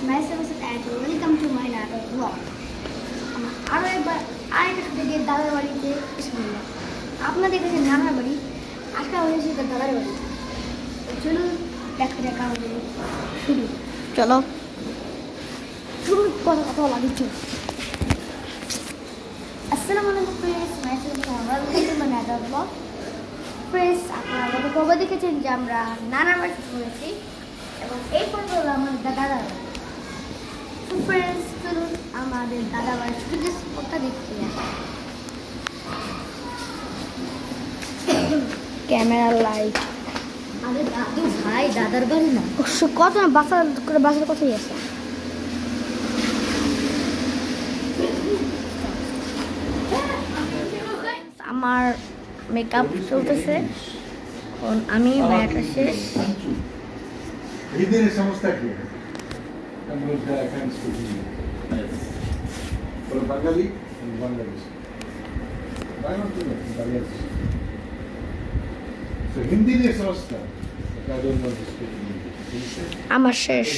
myself and welcome to my another vlog. আরো একবার আরেকটা থেকে দাদার বাড়িতে বিসমিল্লাহ। আপনাদের কাছে নানার বাড়ি, আজকে আমাদের সাথে দাদার বাড়ি। চলুন দেখতে দেখা আমাদের শুরু। চলো শুরু কথা লাগিয়েছি। আসসালামু আলাইকুম friends, myself and welcome to my another vlog. Friends, আপনারা আমাদের কবে দেখেছেন যে আমরা নানার বাড়ি করেছি এবং এই পর্ব হলো আমাদের দাদার বাড়ি। তো ফ্রেন্ডস, চলুন আমাদের দাদা বাড়ির শুধু স্পটটা দেখতে যাই। ক্যামেরা লাইট আরে দাদু ভাই দাদার বাড়ি না কত না বাসার কথাই আছে। আমার মেকআপ চলতেছে, আমি ব্যাটা শেষ। Hidden समझता क्या है? हम लोग का account speaking. For Bengali and Bangladesh. Why not do that in Bangladesh? So Hindi नहीं समझता. I don't want to speak Hindi. আমার শেষ।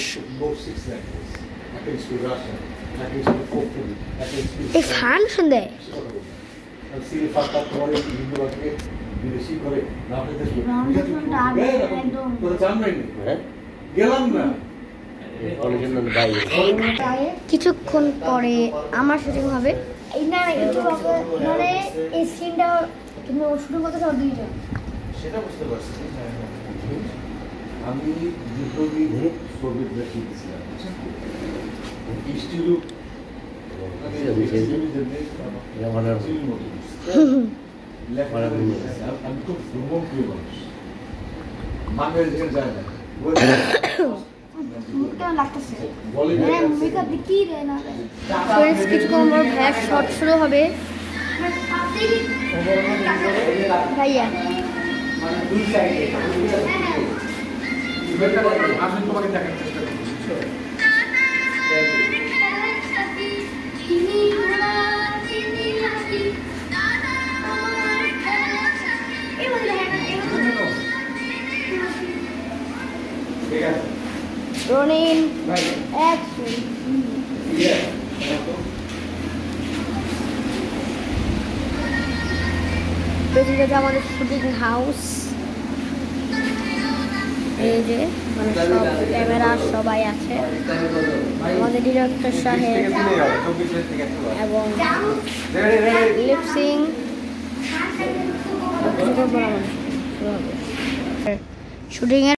Both 6 languages. I can speak Russian. I can speak Korean. I can speak. এই fun শুনতে। আর সিলে ফাটা করে হিন্দি বাক্যে বিদেশি করে না পেতে শুনে। একদম তো জানবেন হ্যাঁ? গেলাম না। কিছুক্ষণ পরে আমার শুটিং হবে। এই না একটু মানে এই সিনটা তুমি শুরু করতে চাও দুইজন। সেটা বুঝতে পারছি। আমি দুটো দিন ছবি দেখিয়েছিলাম। ইস্টিলু আমি খুব ভ্রমণ প্রিয় মানুষ। মানের যেখানে যায় না কিছুক্ষণ পর ভাইয়ার শট শুরু হবে। ভাইয়া তোমাকে দেখার চেষ্টা করছি। Rolling action. বেশিরভাগ আমাদের শুটিং হাউস, এই যে মানে সব ক্যামেরা সবাই আছে, আমাদের ডিরেক্টর সাহেব এবং লিপসিং শুটিং এর